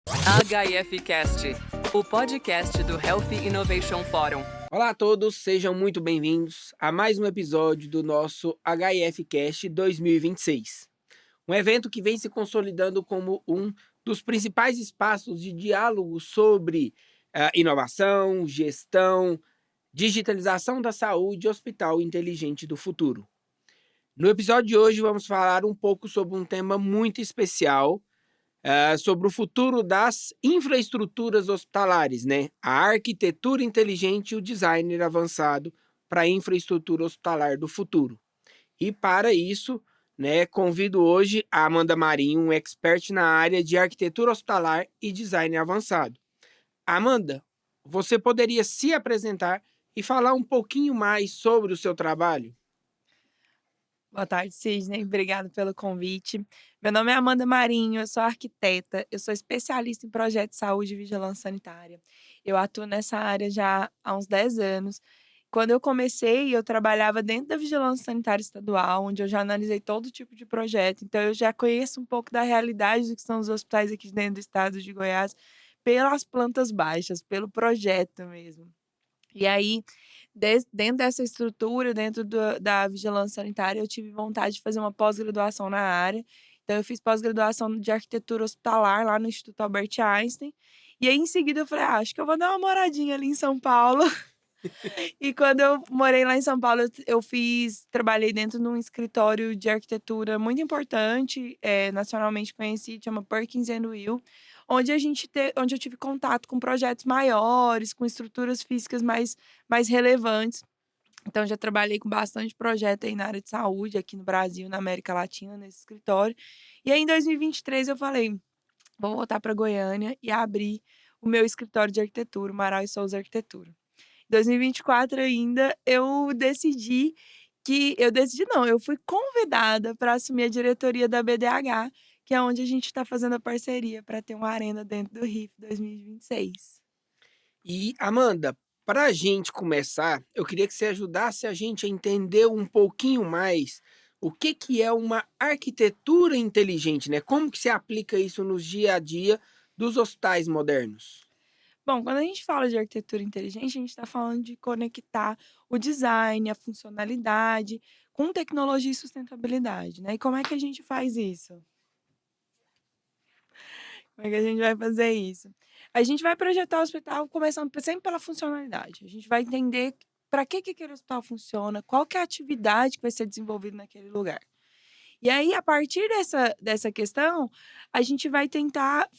HIF Cast, o podcast do Health Innovation Forum. Olá a todos, sejam muito bem-vindos a mais um episódio do nosso HIF Cast 2026. Um evento que vem se consolidando como um dos principais espaços de diálogo sobre inovação, gestão, digitalização da saúde e hospital inteligente do futuro. No episódio de hoje vamos falar um pouco sobre um tema muito especial, sobre o futuro das infraestruturas hospitalares, né? A arquitetura inteligente e o designer avançado para a infraestrutura hospitalar do futuro. E para isso, né, convido hoje a Amanda Marinho, um expert na área de arquitetura hospitalar e design avançado. Amanda, você poderia se apresentar e falar um pouquinho mais sobre o seu trabalho? Boa tarde, Sidney. Obrigada pelo convite. Meu nome é Amanda Marinho, eu sou arquiteta, eu sou especialista em projetos de saúde e vigilância sanitária. Eu atuo nessa área já há uns 10 anos. Quando eu comecei, eu trabalhava dentro da vigilância sanitária estadual, onde eu já analisei todo tipo de projeto. Então, eu já conheço um pouco da realidade do que são os hospitais aqui dentro do estado de Goiás, pelas plantas baixas, pelo projeto mesmo. E aí, dentro dessa estrutura, dentro da vigilância sanitária, eu tive vontade de fazer uma pós-graduação na área. Então, eu fiz pós-graduação de arquitetura hospitalar lá no Instituto Albert Einstein. E aí, em seguida, eu falei, acho que eu vou dar uma moradinha ali em São Paulo. E quando eu morei lá em São Paulo, trabalhei dentro de um escritório de arquitetura muito importante, nacionalmente conhecido, chama Perkins Will, onde eu tive contato com projetos maiores, com estruturas físicas mais relevantes. Então, já trabalhei com bastante projeto aí na área de saúde, aqui no Brasil, na América Latina, nesse escritório. E aí, em 2023, eu falei, vou voltar para Goiânia e abrir o meu escritório de arquitetura, o Maral e Souza Arquitetura. 2024 ainda, eu fui convidada para assumir a diretoria da BDH, que é onde a gente está fazendo a parceria para ter uma arena dentro do RIF 2026. E, Amanda, para a gente começar, eu queria que você ajudasse a gente a entender um pouquinho mais o que é uma arquitetura inteligente, né? Como que se aplica isso no dia a dia dos hospitais modernos? Bom, quando a gente fala de arquitetura inteligente, a gente está falando de conectar o design, a funcionalidade com tecnologia e sustentabilidade, né? E como é que a gente faz isso? Como é que a gente vai fazer isso? A gente vai projetar o hospital começando sempre pela funcionalidade. A gente vai entender para que aquele hospital funciona, qual que é a atividade que vai ser desenvolvida naquele lugar. E aí, a partir dessa questão, a gente vai tentar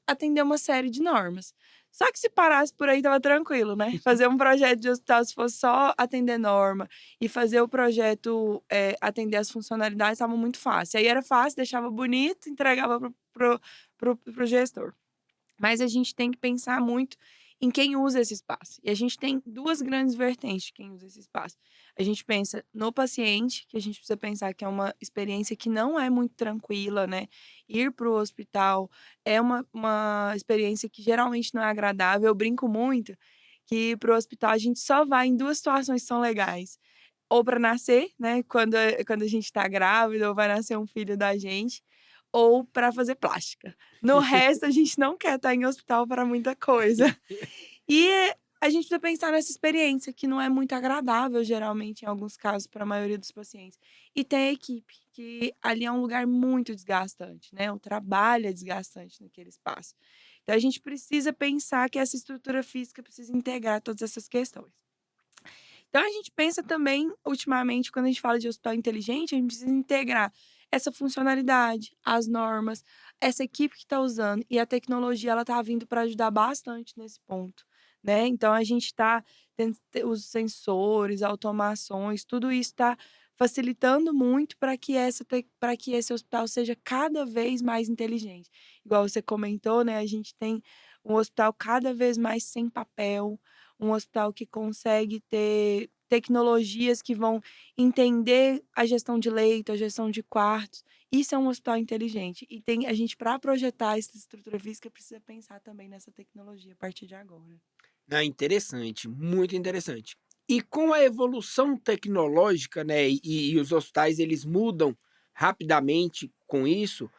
atender uma série de normas. Só que se parasse por aí, estava tranquilo, né? Fazer um projeto de hospital, se fosse só atender norma e fazer o projeto atender as funcionalidades, estava muito fácil. Aí era fácil, deixava bonito, entregava pro gestor. Mas a gente tem que pensar muito em quem usa esse espaço. E a gente tem duas grandes vertentes de quem usa esse espaço. A gente pensa no paciente, que a gente precisa pensar que é uma experiência que não é muito tranquila, né? Ir para o hospital é uma experiência que geralmente não é agradável. Eu brinco muito que para o hospital a gente só vai em duas situações que são legais. Ou para nascer, né? Quando a gente está grávida ou vai nascer um filho da gente, ou para fazer plástica. No resto, a gente não quer estar em hospital para muita coisa. E a gente precisa pensar nessa experiência, que não é muito agradável, geralmente, em alguns casos, para a maioria dos pacientes. E tem a equipe, que ali é um lugar muito desgastante, né? O trabalho é desgastante naquele espaço. Então, a gente precisa pensar que essa estrutura física precisa integrar todas essas questões. Então, a gente pensa também, ultimamente, quando a gente fala de hospital inteligente, a gente precisa integrar essa funcionalidade, as normas, essa equipe que está usando e a tecnologia, ela está vindo para ajudar bastante nesse ponto, né? Então, a gente está tendo os sensores, automações, tudo isso está facilitando muito para que esse hospital seja cada vez mais inteligente. Igual você comentou, né? A gente tem um hospital cada vez mais sem papel, um hospital que consegue ter tecnologias que vão entender a gestão de leito, a gestão de quartos. Isso é um hospital inteligente. E a gente, para projetar essa estrutura física, precisa pensar também nessa tecnologia a partir de agora. Ah, interessante, muito interessante. E com a evolução tecnológica, né, e os hospitais eles mudam rapidamente com isso,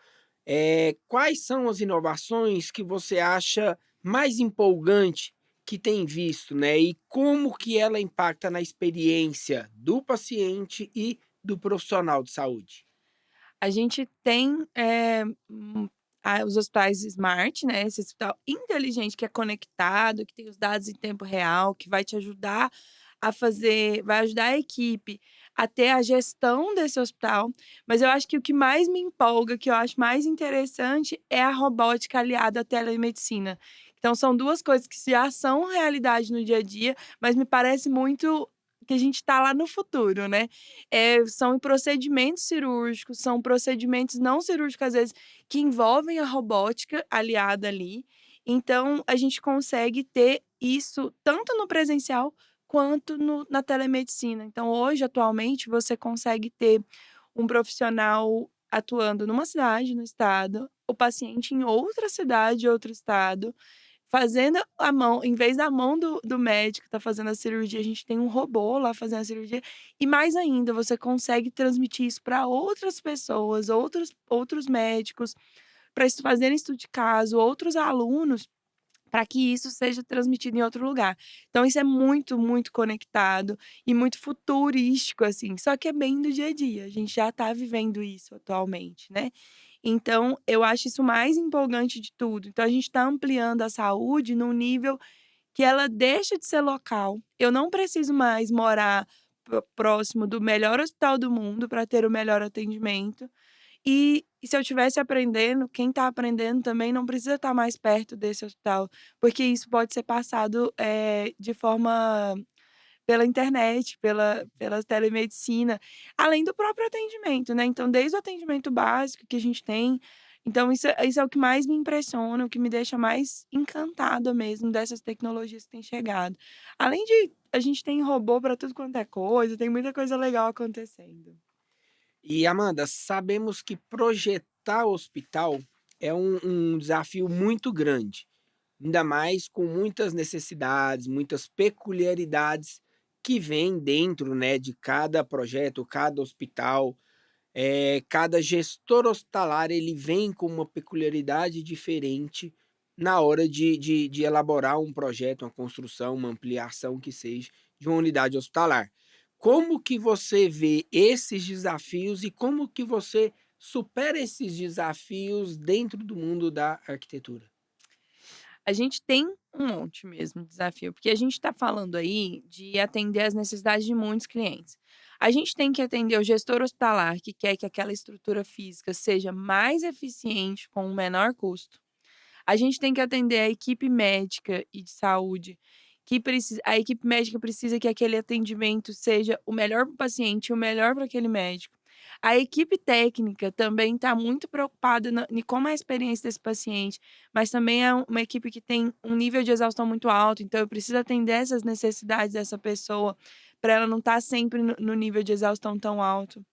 Quais são as inovações que você acha mais empolgante que tem visto, né? E como que ela impacta na experiência do paciente e do profissional de saúde? A gente tem, os hospitais smart, né, esse hospital inteligente que é conectado, que tem os dados em tempo real, que vai te ajudar vai ajudar a equipe a ter a gestão desse hospital, mas eu acho que o que mais me empolga, que eu acho mais interessante, é a robótica aliada à telemedicina. Então são 2 coisas que já são realidade no dia a dia, mas me parece muito que a gente está lá no futuro, né. São procedimentos cirúrgicos, são procedimentos não cirúrgicos, às vezes, que envolvem a robótica aliada ali, então a gente consegue ter isso tanto no presencial quanto na telemedicina. Então hoje, atualmente, você consegue ter um profissional atuando numa cidade, no estado, o paciente em outra cidade, outro estado, fazendo a mão em vez da mão do médico tá fazendo a cirurgia, a gente tem um robô lá fazendo a cirurgia, e mais ainda, você consegue transmitir isso para outras pessoas, outros médicos, para fazerem estudo de caso, outros alunos, para que isso seja transmitido em outro lugar. Então isso é muito, muito conectado e muito futurístico, assim, só que é bem do dia a dia, a gente já está vivendo isso atualmente, né. Então eu acho isso mais empolgante de tudo. Então a gente está ampliando a saúde num nível que ela deixa de ser local. Eu não preciso mais morar próximo do melhor hospital do mundo para ter o melhor atendimento. E se eu estivesse aprendendo, quem está aprendendo também não precisa estar mais perto desse hospital, porque isso pode ser passado, de forma pela internet, pela telemedicina, além do próprio atendimento, né. Então desde o atendimento básico que a gente tem, então isso é o que mais me impressiona, o que me deixa mais encantada mesmo dessas tecnologias que têm chegado. Além de a gente tem robô para tudo quanto é coisa, tem muita coisa legal acontecendo. E Amanda, sabemos que projetar hospital é um desafio muito grande, ainda mais com muitas necessidades, muitas peculiaridades que vêm dentro, né, de cada projeto, cada hospital. Cada gestor hospitalar ele vem com uma peculiaridade diferente na hora de elaborar um projeto, uma construção, uma ampliação que seja de uma unidade hospitalar. Como que você vê esses desafios e como que você supera esses desafios dentro do mundo da arquitetura? A gente tem um monte mesmo de desafio, porque a gente está falando aí de atender as necessidades de muitos clientes. A gente tem que atender o gestor hospitalar que quer que aquela estrutura física seja mais eficiente com o menor custo. A gente tem que atender a equipe médica e de saúde que precisa a equipe médica precisa que aquele atendimento seja o melhor para o paciente e o melhor para aquele médico. A equipe técnica também está muito preocupada em como é a experiência desse paciente, mas também é uma equipe que tem um nível de exaustão muito alto, então eu preciso atender essas necessidades dessa pessoa, para ela não estar sempre no nível de exaustão tão alto.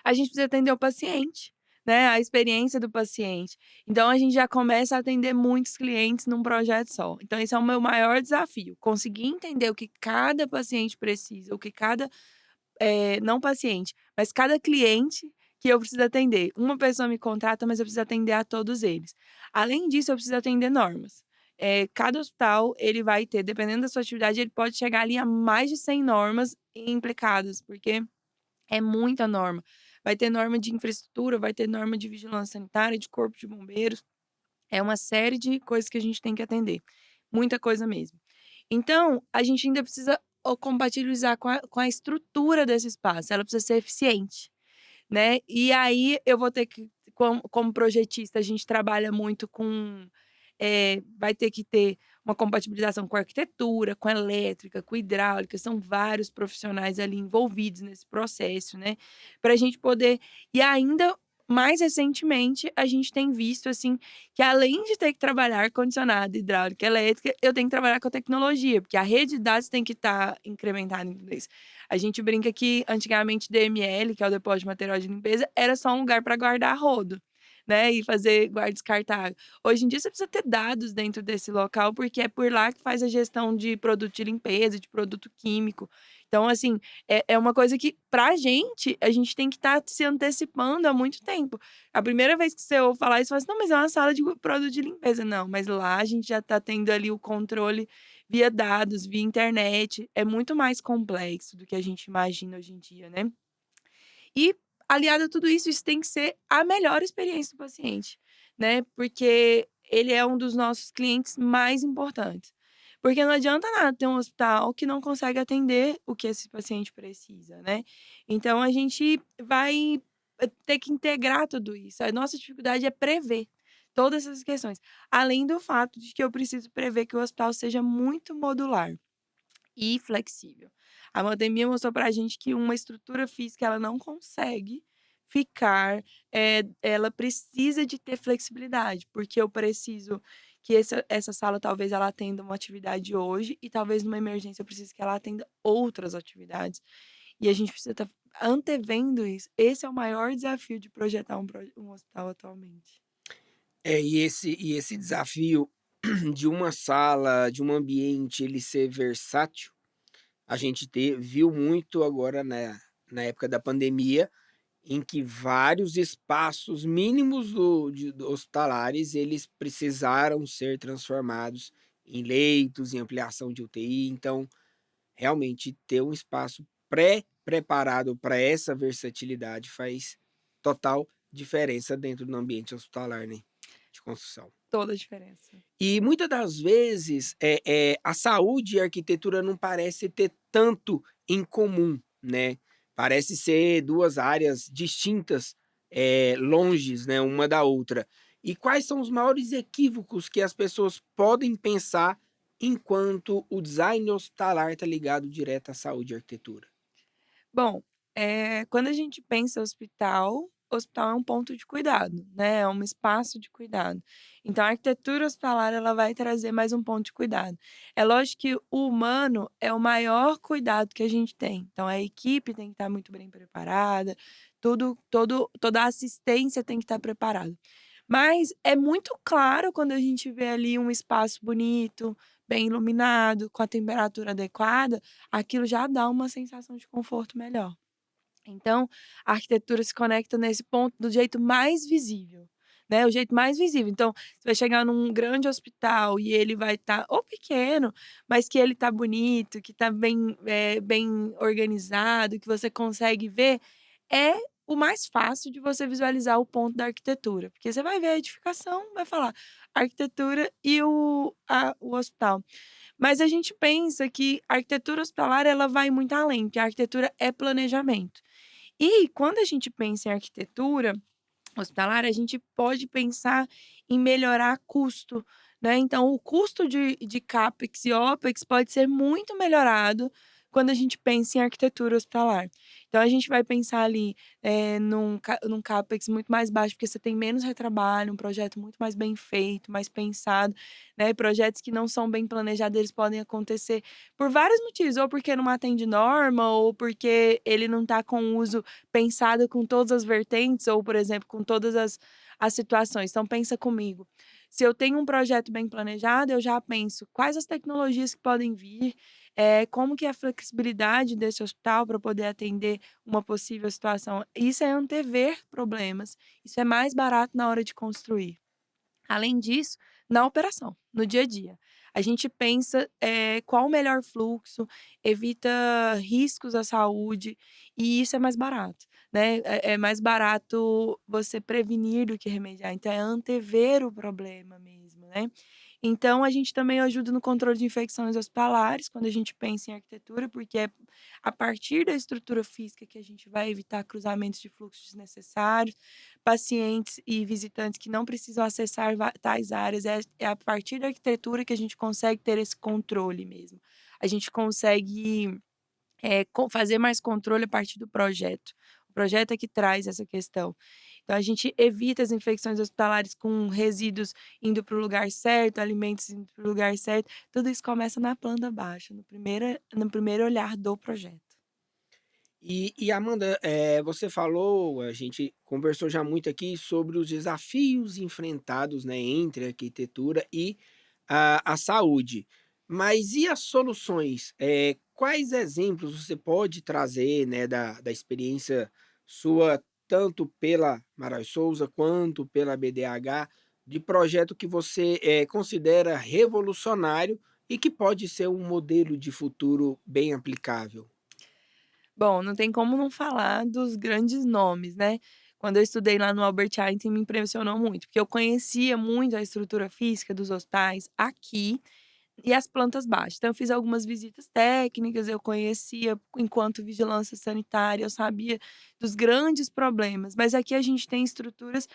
A gente precisa atender o paciente, né, a experiência do paciente. Então a gente já começa a atender muitos clientes num projeto só. Então esse é o meu maior desafio, conseguir entender o que cada paciente precisa, o que cada não paciente, mas cada cliente que eu preciso atender. Uma pessoa me contrata, mas eu preciso atender a todos eles. Além disso, eu preciso atender normas. Cada hospital, ele vai ter, dependendo da sua atividade, ele pode chegar ali a mais de 100 normas implicadas, porque é muita norma. Vai ter norma de infraestrutura, vai ter norma de vigilância sanitária, de corpo de bombeiros, é uma série de coisas que a gente tem que atender, muita coisa mesmo. Então, a gente ainda precisa compatibilizar com a estrutura desse espaço, ela precisa ser eficiente, né. E aí eu vou ter que como projetista, a gente trabalha muito com, vai ter que ter uma compatibilização com a arquitetura, com a elétrica, com hidráulica, são vários profissionais ali envolvidos nesse processo, né, para a gente poder e ainda mais recentemente, a gente tem visto, assim, que além de ter que trabalhar ar-condicionado, hidráulica, elétrica, eu tenho que trabalhar com a tecnologia, porque a rede de dados tem que estar incrementada em tudo isso. A gente brinca que antigamente DML, que é o depósito de material de limpeza, era só um lugar para guardar rodo, né, e fazer guarda descartar água. Hoje em dia você precisa ter dados dentro desse local, porque é por lá que faz a gestão de produto de limpeza, de produto químico. Então, assim, é uma coisa que pra gente, a gente tem que estar se antecipando há muito tempo. A primeira vez que você ouve falar isso, você fala assim: "Não, mas é uma sala de produto de limpeza". Não, mas lá a gente já tá tendo ali o controle via dados, via internet. É muito mais complexo do que a gente imagina hoje em dia, né. E, aliado a tudo isso, isso tem que ser a melhor experiência do paciente, né, porque ele é um dos nossos clientes mais importantes. Porque não adianta nada ter um hospital que não consegue atender o que esse paciente precisa, né. Então a gente vai, ter que integrar tudo isso. A nossa dificuldade é prever todas essas questões, além do fato de que eu preciso prever que o hospital seja muito modular e flexível. A pandemia mostrou pra gente que uma estrutura física ela não consegue ficar, ela precisa de ter flexibilidade, porque eu preciso que essa sala talvez ela atenda uma atividade hoje e talvez numa emergência eu precise que ela atenda outras atividades. E a gente precisa estar antevendo isso. Esse é o maior desafio de projetar um hospital atualmente. E esse desafio de uma sala, de um ambiente, ele ser versátil, a gente viu muito agora, né, na época da pandemia, em que vários espaços mínimos hospitalares, eles precisaram ser transformados em leitos, em ampliação de UTI. Então, realmente ter um espaço pré-preparado para essa versatilidade faz total diferença dentro do ambiente hospitalar, né, de construção. Toda a diferença. E muitas das vezes, a saúde e a arquitetura não parece ter tanto em comum, né, parece ser 2 áreas distintas, longes, né, uma da outra. E quais são os maiores equívocos que as pessoas podem pensar enquanto o design hospitalar está ligado direto à saúde e arquitetura? Bom, quando a gente pensa hospital é um ponto de cuidado, né, é um espaço de cuidado. Então a arquitetura hospitalar ela vai trazer mais um ponto de cuidado. É lógico que o humano é o maior cuidado que a gente tem, então a equipe tem que estar muito bem preparada, toda a assistência tem que estar preparada. Mas é muito claro quando a gente vê ali um espaço bonito, bem iluminado, com a temperatura adequada, aquilo já dá uma sensação de conforto melhor. Então, a arquitetura se conecta nesse ponto do jeito mais visível, né, o jeito mais visível. Então, você vai chegar num grande hospital e ele vai estar ou pequeno, mas que ele tá bonito, que tá bem, bem organizado, que você consegue ver, é o mais fácil de você visualizar o ponto da arquitetura, porque você vai ver a edificação, vai falar arquitetura e o hospital. Mas a gente pensa que a arquitetura hospitalar ela vai muito além, porque a arquitetura é planejamento. E quando a gente pensa em arquitetura hospitalar, a gente pode pensar em melhorar custo, né. Então o custo de CAPEX e OPEX pode ser muito melhorado quando a gente pensa em arquitetura hospitalar. Então a gente vai pensar ali, num CAPEX muito mais baixo, porque você tem menos retrabalho, um projeto muito mais bem feito, mais pensado, né. Projetos que não são bem planejados, eles podem acontecer por vários motivos, ou porque não atende norma, ou porque ele não está com o uso pensado com todas as vertentes ou, por exemplo, com todas as situações. Então pensa comigo, se eu tenho um projeto bem planejado, eu já penso quais as tecnologias que podem vir, como que é a flexibilidade desse hospital para poder atender uma possível situação. Isso é antever problemas, isso é mais barato na hora de construir. Além disso, na operação, no dia a dia. A gente pensa, qual o melhor fluxo, evita riscos à saúde, e isso é mais barato, né. É mais barato você prevenir do que remediar, então é antever o problema mesmo, né. Então a gente também ajuda no controle de infecções hospitalares, quando a gente pensa em arquitetura, porque é a partir da estrutura física que a gente vai evitar cruzamentos de fluxos desnecessários, pacientes e visitantes que não precisam acessar tais áreas, é a partir da arquitetura que a gente consegue ter esse controle mesmo. A gente consegue, fazer mais controle a partir do projeto. O projeto é que traz essa questão. Então a gente evita as infecções hospitalares com resíduos indo para o lugar certo, alimentos indo para o lugar certo, tudo isso começa na planta baixa, no primeiro olhar do projeto. E Amanda, você falou, a gente conversou já muito aqui sobre os desafios enfrentados, né, entre a arquitetura e a saúde. Mas e as soluções? Quais exemplos você pode trazer, né, da experiência sua, tanto pela Marais Souza quanto pela BDH, de projeto que você, considera revolucionário e que pode ser um modelo de futuro bem aplicável? Bom, não tem como não falar dos grandes nomes, né. Quando eu estudei lá no Albert Einstein me impressionou muito, porque eu conhecia muito a estrutura física dos hospitais aqui e as plantas baixas. Então eu fiz algumas visitas técnicas, eu conhecia enquanto vigilância sanitária, eu sabia dos grandes problemas, mas aqui a gente tem estruturas,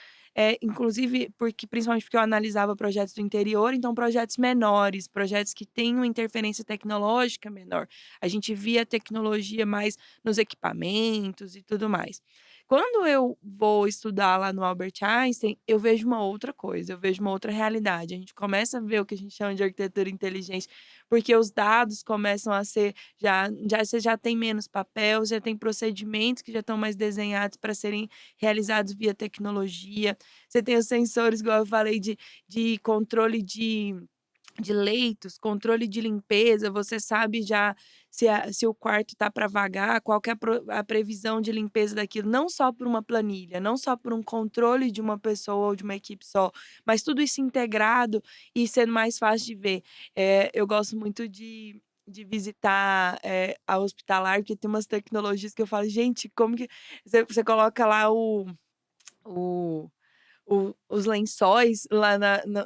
inclusive porque principalmente porque eu analisava projetos do interior, então projetos menores, projetos que têm uma interferência tecnológica menor. A gente via a tecnologia mais nos equipamentos e tudo mais. Quando eu vou estudar lá no Albert Einstein, eu vejo uma outra coisa, eu vejo uma outra realidade. A gente começa a ver o que a gente chama de arquitetura inteligente, porque os dados começam a ser você já tem menos papel, já tem procedimentos que já estão mais desenhados para serem realizados via tecnologia. Você tem os sensores, igual eu falei, de controle de leitos, controle de limpeza, você sabe já se o quarto está para vagar, qual que é a previsão de limpeza daquilo, não só por uma planilha, não só por um controle de uma pessoa ou de uma equipe só, mas tudo isso integrado e sendo mais fácil de ver. Eu gosto muito de visitar, a hospitalar, porque tem umas tecnologias que eu falo: "Gente, como que" você coloca lá o os lençóis lá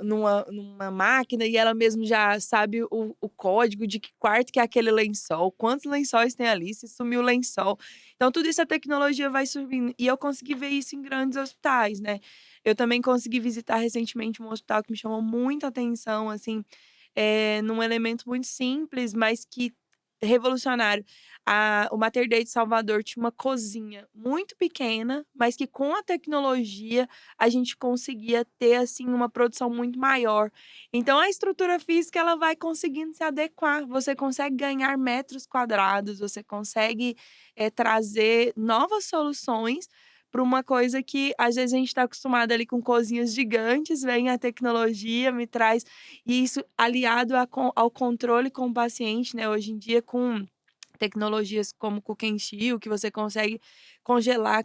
numa máquina e ela mesmo já sabe o código de que quarto que é aquele lençol, quantos lençóis tem ali, se sumiu o lençol. Então tudo isso a tecnologia vai subindo e eu consegui ver isso em grandes hospitais, né. Eu também consegui visitar recentemente um hospital que me chamou muita atenção, assim, num elemento muito simples, mas que revolucionário. O Mater Dei de Salvador tinha uma cozinha muito pequena, mas que com a tecnologia a gente conseguia ter, assim, uma produção muito maior. Então a estrutura física ela vai conseguindo se adequar, você consegue ganhar metros quadrados, você consegue, trazer novas soluções para uma coisa que às vezes a gente está acostumado ali com cozinhas gigantes, vem a tecnologia, me traz e isso aliado ao controle com o paciente, né, hoje em dia com tecnologias como o Kenshio, que você consegue congelar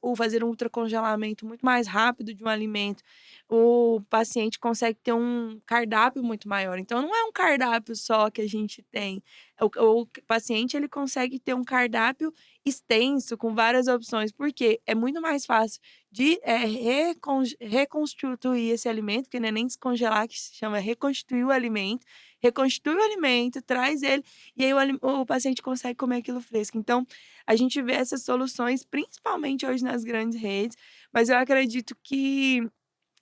ou fazer um ultracongelamento muito mais rápido de um alimento. O paciente consegue ter um cardápio muito maior. Então não é um cardápio só que a gente tem. O paciente ele consegue ter um cardápio extenso com várias opções, porque é muito mais fácil de, reconstituir esse alimento, que não é nem descongelar, que se chama reconstituir o alimento, reconstitui o alimento, traz ele e aí o paciente consegue comer aquilo fresco. Então, a gente vê essas soluções, principalmente hoje nas grandes redes, mas eu acredito que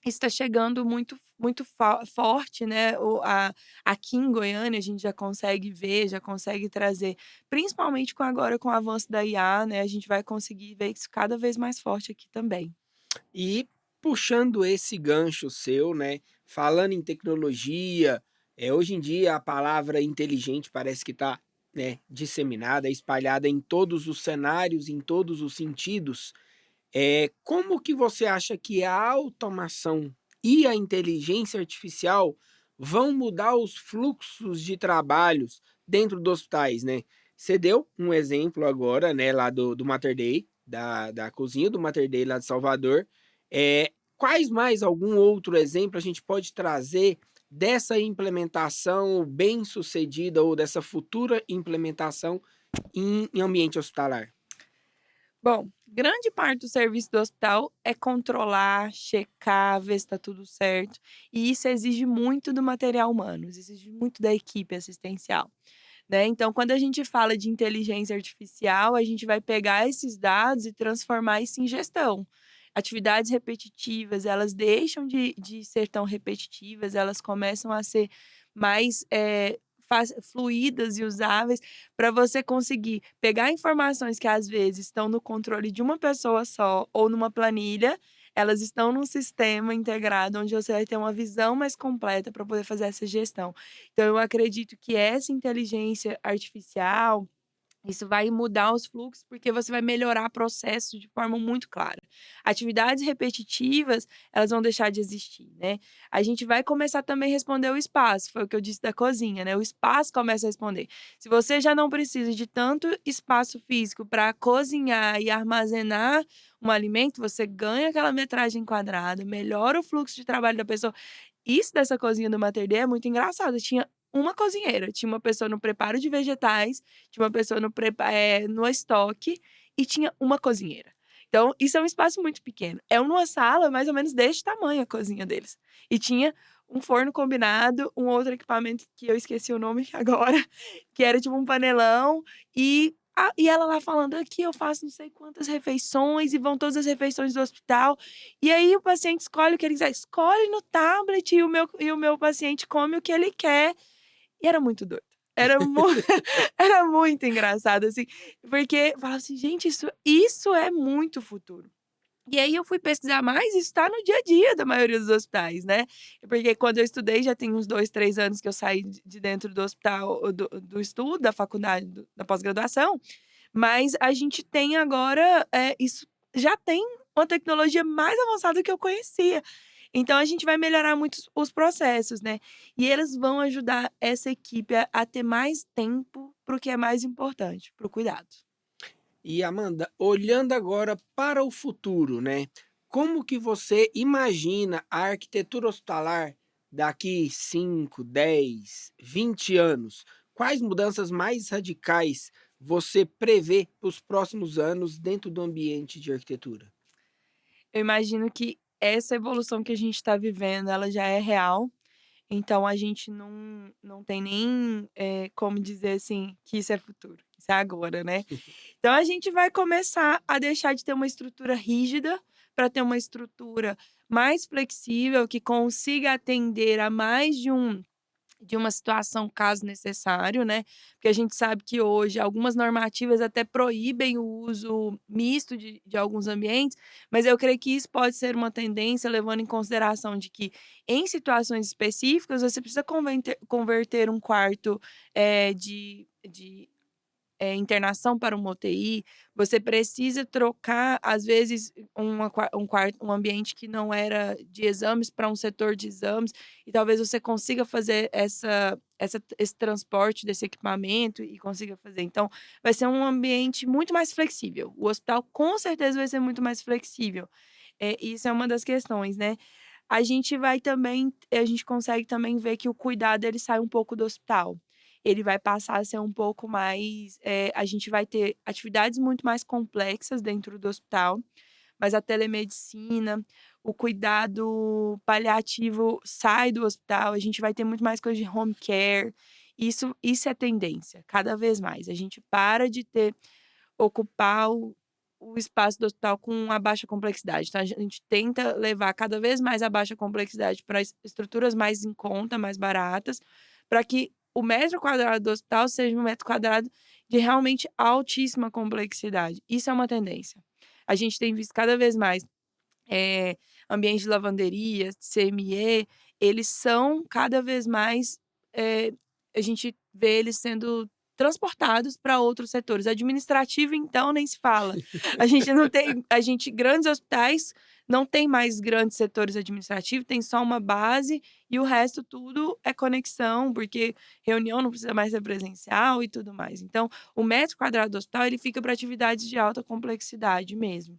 está chegando muito forte, né, aqui em Goiânia a gente já consegue ver, já consegue trazer, principalmente agora com o avanço da IA, né, a gente vai conseguir ver isso cada vez mais forte aqui também. E puxando esse gancho seu, né, falando em tecnologia, hoje em dia a palavra inteligente parece que está, né, disseminada, espalhada em todos os cenários, em todos os sentidos. Como que você acha que a automação e a inteligência artificial vão mudar os fluxos de trabalhos dentro dos hospitais, né? Você deu um exemplo agora, né, lá do Mater Dei, da cozinha do Mater Dei lá de Salvador. Quais mais algum outro exemplo a gente pode trazer dessa implementação bem-sucedida ou dessa futura implementação em ambiente hospitalar? Bom, grande parte do serviço do hospital é controlar, checar, ver se está tudo certo, e isso exige muito do material humano, exige muito da equipe assistencial, né. Então, quando a gente fala de inteligência artificial, a gente vai pegar esses dados e transformar isso em gestão. Atividades repetitivas, elas deixam de ser tão repetitivas, elas começam a ser mais, fluídas e usáveis para você conseguir pegar informações que às vezes estão no controle de uma pessoa só ou numa planilha, elas estão num sistema integrado onde você vai ter uma visão mais completa para poder fazer essa gestão. Então eu acredito que essa inteligência artificial Isso vai mudar os fluxos, porque você vai melhorar processos de forma muito clara. Atividades repetitivas, elas vão deixar de existir, né. A gente vai começar também a responder o espaço, foi o que eu disse da cozinha, né, o espaço começa a responder. Se você já não precisa de tanto espaço físico para cozinhar e armazenar um alimento, você ganha aquela metragem quadrada, melhora o fluxo de trabalho da pessoa. Isso dessa cozinha do Mater Dei é muito engraçado, tinha uma cozinheira, tinha uma pessoa no preparo de vegetais, tinha uma pessoa no estoque e tinha uma cozinheira. Então, isso é um espaço muito pequeno. É uma sala mais ou menos deste tamanho a cozinha deles. E tinha um forno combinado, um outro equipamento que eu esqueci o nome agora, que era tipo um panelão, e ela lá falando: "Aqui eu faço não sei quantas refeições e vão todas as refeições do hospital". E aí o paciente escolhe o que ele quiser, escolhe no tablet e o meu paciente come o que ele quer. E era muito doido. Era mu era muito engraçado, assim, porque eu falava assim: "Gente, isso é muito futuro". E aí eu fui pesquisar mais, isso tá no dia a dia da maioria dos hospitais, né. Porque quando eu estudei já tem uns 2, 3 anos que eu saí de dentro do hospital do estudo, da faculdade, da pós-graduação, mas a gente tem agora, isso já tem uma tecnologia mais avançada que eu conhecia. Então a gente vai melhorar muito os processos, né. E eles vão ajudar essa equipe a ter mais tempo para o que é mais importante, para o cuidado. E Amanda, olhando agora para o futuro, né? Como que você imagina a arquitetura hospitalar daqui 5, 10, 20 anos? Quais mudanças mais radicais você prevê para os próximos anos dentro do ambiente de arquitetura? Eu imagino que essa evolução que a gente está vivendo, ela já é real, então a gente não tem nem, como dizer assim, que isso é futuro, isso é agora, né. Então a gente vai começar a deixar de ter uma estrutura rígida, para ter uma estrutura mais flexível, que consiga atender a mais de uma situação caso necessário, né, porque a gente sabe que hoje algumas normativas até proíbem o uso misto de alguns ambientes, mas eu creio que isso pode ser uma tendência levando em consideração de que, em situações específicas, você precisa converter um quarto, de internação para uma UTI, você precisa trocar, às vezes, um ambiente que não era de exames para um setor de exames, e talvez você consiga fazer esse transporte desse equipamento e consiga fazer. Então, vai ser um ambiente muito mais flexível. O hospital, com certeza, vai ser muito mais flexível. Isso é uma das questões, né. A gente consegue também ver que o cuidado ele sai um pouco do hospital. Ele vai passar a ser um pouco mais, a gente vai ter atividades muito mais complexas dentro do hospital, mas a telemedicina, o cuidado paliativo sai do hospital, a gente vai ter muito mais coisa de home care, isso é tendência, cada vez mais. A gente para de ocupar o espaço do hospital com a baixa complexidade, então a gente tenta levar cada vez mais a baixa complexidade para estruturas mais em conta, mais baratas, para que o metro quadrado do hospital seja um metro quadrado de realmente altíssima complexidade. Isso é uma tendência. A gente tem visto cada vez mais, ambientes de lavanderia, CME, eles são cada vez mais, eh, a gente vê eles sendo transportados para outros setores. Administrativo, então, nem se fala. Grandes hospitais não tem mais grandes setores administrativos, tem só uma base e o resto tudo é conexão, porque reunião não precisa mais ser presencial e tudo mais. Então, o metro quadrado do hospital, ele fica para atividades de alta complexidade mesmo.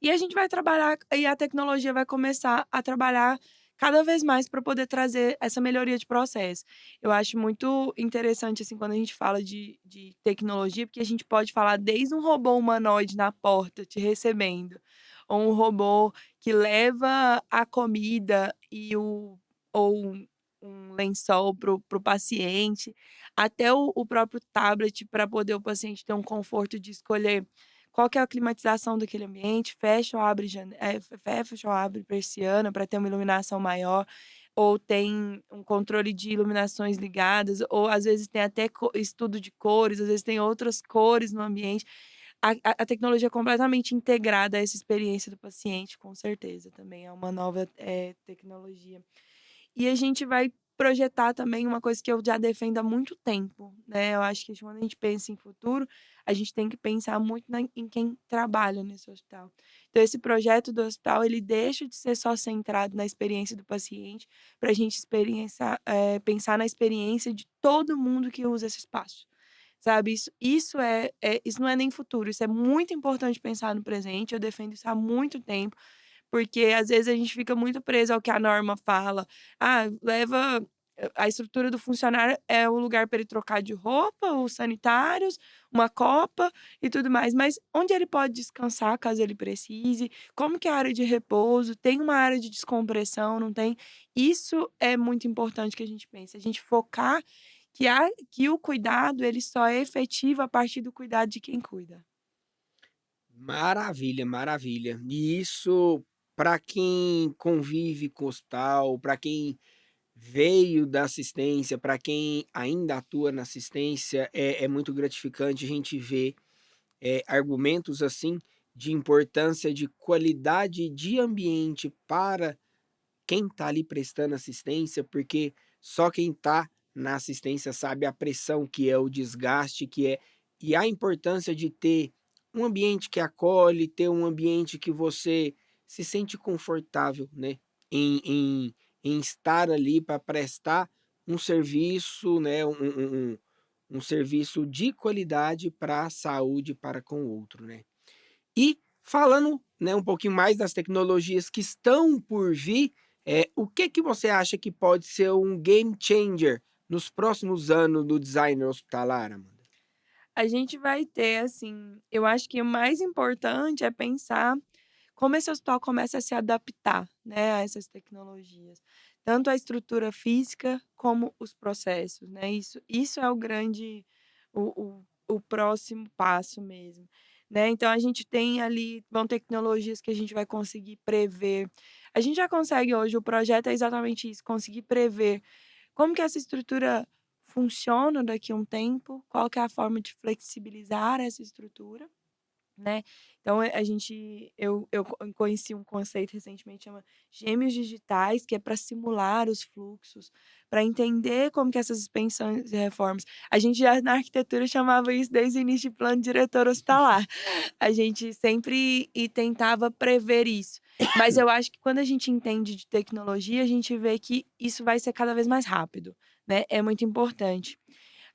E a gente vai trabalhar e a tecnologia vai começar a trabalhar cada vez mais para poder trazer essa melhoria de processo. Eu acho muito interessante, assim, quando a gente fala de tecnologia, porque a gente pode falar desde um robô humanoide na porta te recebendo, ou um robô que leva a comida ou um lençol para o paciente, até o próprio tablet para poder o paciente ter um conforto de escolher qual que é a climatização daquele ambiente, fecha ou abre persiana para ter uma iluminação maior, ou tem um controle de iluminações ligadas, ou às vezes tem até estudo de cores, às vezes tem outras cores no ambiente. A tecnologia é completamente integrada a essa experiência do paciente, com certeza, também é uma nova, tecnologia. E a gente vai projetar também uma coisa que eu já defendo há muito tempo, né, eu acho que quando a gente pensa em futuro, a gente tem que pensar muito em quem trabalha nesse hospital. Então esse projeto do hospital, ele deixa de ser só centrado na experiência do paciente, para a gente pensar na experiência de todo mundo que usa esse espaço, sabe. Isso não é nem futuro, isso é muito importante pensar no presente, eu defendo isso há muito tempo, porque às vezes a gente fica muito preso ao que a norma fala. Ah, leva a estrutura do funcionário é o lugar para ele trocar de roupa, os sanitários, uma copa e tudo mais, mas onde ele pode descansar caso ele precise, como que é a área de repouso, tem uma área de descompressão, não tem? Isso é muito importante que a gente pense, a gente focar que o cuidado ele só é efetivo a partir do cuidado de quem cuida. Maravilha, maravilha. E isso, para quem convive com o hospital, para quem veio da assistência, para quem ainda atua na assistência, é muito gratificante a gente ver argumentos assim de importância de qualidade de ambiente para quem está ali prestando assistência, porque só quem está na assistência sabe a pressão que é, o desgaste que é, e a importância de ter um ambiente que acolhe, ter um ambiente que você se sente confortável, né? Em, em, em estar ali para prestar um serviço, né? Um serviço de qualidade para a saúde para com o outro, né? E falando, né, um pouquinho mais das tecnologias que estão por vir, o que que você acha que pode ser um game changer nos próximos anos do design hospitalar, Amanda? A gente vai ter, assim, eu acho que o mais importante é pensar como esse hospital começa a se adaptar, né, a essas tecnologias, tanto a estrutura física como os processos, né, isso é o grande o próximo passo mesmo, né. Então a gente tem ali vão tecnologias que a gente vai conseguir prever. A gente já consegue hoje, o projeto é exatamente isso, conseguir prever como que essa estrutura funciona daqui a um tempo, qual que é a forma de flexibilizar essa estrutura, né. Então a gente eu conheci um conceito recentemente, chama gêmeos digitais, que é para simular os fluxos, para entender como que essas expansões e reformas a gente já na arquitetura chamava isso desde o início de plano diretor hospitalar. A gente sempre tentava prever isso. Mas eu acho que quando a gente entende de tecnologia, a gente vê que isso vai ser cada vez mais rápido, né, é muito importante.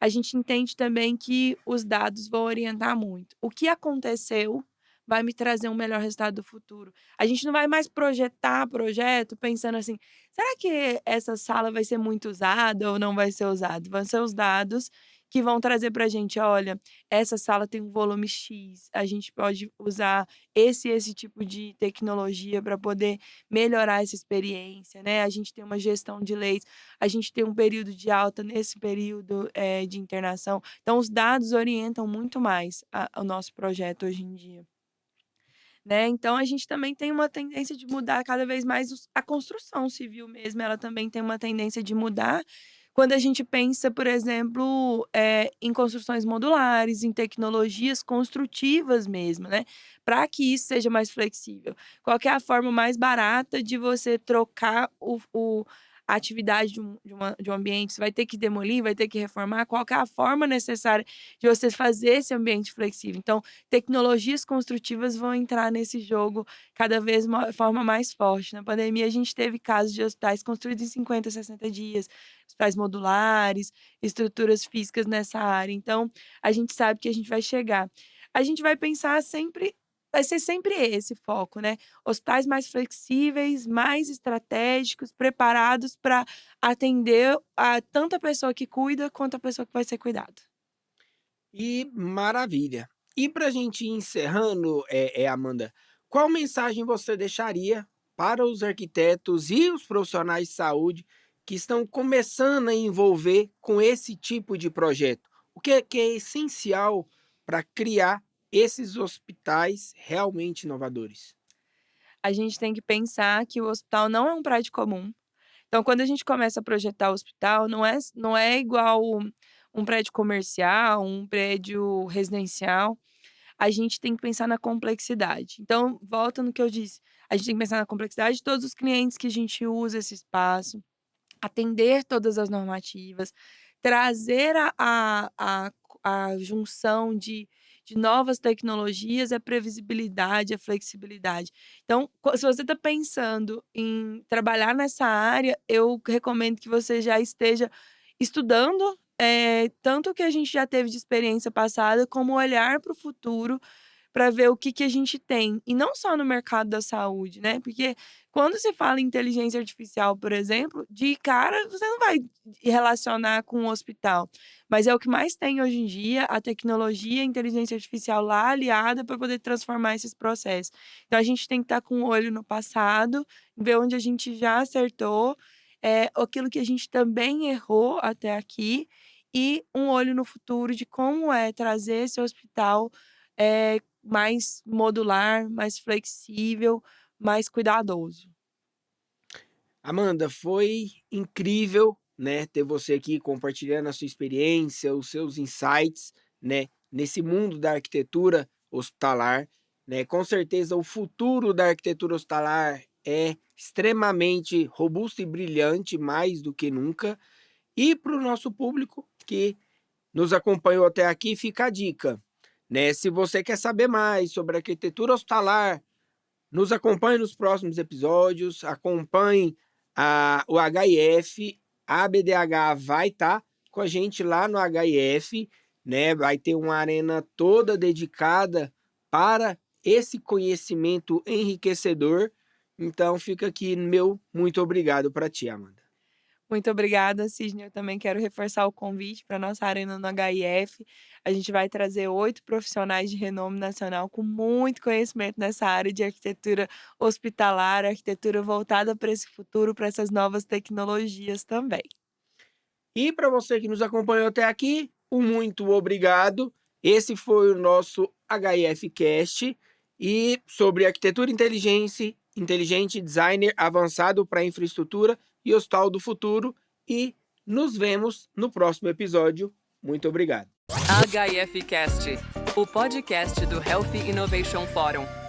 A gente entende também que os dados vão orientar muito. O que aconteceu vai me trazer um melhor resultado do futuro. A gente não vai mais projetar projeto pensando assim: "Será que essa sala vai ser muito usada ou não vai ser usada?". Vão ser os dados que vão trazer para a gente: "Olha, essa sala tem um volume X, a gente pode usar esse tipo de tecnologia para poder melhorar essa experiência", né. A gente tem uma gestão de leitos, a gente tem um período de alta nesse período, de internação. Então os dados orientam muito mais o nosso projeto hoje em dia, né. Então a gente também tem uma tendência de mudar cada vez mais a construção civil mesmo, ela também tem uma tendência de mudar, quando a gente pensa, por exemplo, em construções modulares, em tecnologias construtivas mesmo, né, para que isso seja mais flexível. Qual que é a forma mais barata de você trocar a atividade de um ambiente? Você vai ter que demolir, vai ter que reformar, qual que é a forma necessária de você fazer esse ambiente flexível? Então, tecnologias construtivas vão entrar nesse jogo cada vez forma mais forte. Na pandemia, a gente teve casos de hospitais construídos em 50, 60 dias, hospitais modulares, estruturas físicas nessa área. Então, a gente sabe que a gente vai chegar. A gente vai pensar sempre vai ser sempre esse foco, né, hospitais mais flexíveis, mais estratégicos, preparados para atender a tanto a pessoa que cuida, quanto a pessoa que vai ser cuidada. E maravilha. E para a gente ir encerrando, Amanda, qual mensagem você deixaria para os arquitetos e os profissionais de saúde que estão começando a envolver com esse tipo de projeto? O que é essencial para criar esses hospitais realmente inovadores? A gente tem que pensar que o hospital não é um prédio comum. Então, quando a gente começa a projetar o hospital, não é igual um prédio comercial, um prédio residencial. A gente tem que pensar na complexidade. Então, volta no que eu disse, a gente tem que pensar na complexidade de todos os clientes que a gente usa esse espaço, atender todas as normativas, trazer a junção de novas tecnologias, a previsibilidade, a flexibilidade. Então, se você está pensando em trabalhar nessa área, eu recomendo que você já esteja estudando, tanto o que a gente já teve de experiência passada, como olhar para o futuro para ver o que que a gente tem. E não só no mercado da saúde, né, porque quando se fala em inteligência artificial, por exemplo, de cara você não vai relacionar com o hospital, mas é o que mais tem hoje em dia, a tecnologia, a inteligência artificial lá aliada para poder transformar esses processos. Então a gente tem que estar com o olho no passado, ver onde a gente já acertou, aquilo que a gente também errou até aqui, e um olho no futuro de como é trazer esse hospital, mais modular, mais flexível, mais cuidadoso. Amanda, foi incrível, né, ter você aqui compartilhando a sua experiência, os seus insights, né, nesse mundo da arquitetura hospitalar, né? Com certeza o futuro da arquitetura hospitalar é extremamente robusto e brilhante, mais do que nunca. E para o nosso público que nos acompanhou até aqui, fica a dica, né? Se você quer saber mais sobre arquitetura hospitalar, nos acompanhe nos próximos episódios, acompanhe o HIF, a BDH vai estar com a gente lá no HIF, né? Vai ter uma arena toda dedicada para esse conhecimento enriquecedor. Então fica aqui meu muito obrigado para ti, Amanda. Muito obrigada, Cisne. Eu também quero reforçar o convite para a nossa arena no HIF. A gente vai trazer 8 profissionais de renome nacional com muito conhecimento nessa área de arquitetura hospitalar, arquitetura voltada para esse futuro, para essas novas tecnologias também. E para você que nos acompanhou até aqui, um muito obrigado. Esse foi o nosso HIF Cast e sobre arquitetura inteligente, designer avançado para infraestrutura e hospital do futuro. E nos vemos no próximo episódio. Muito obrigado. HIF Cast, o podcast do Health Innovation Forum.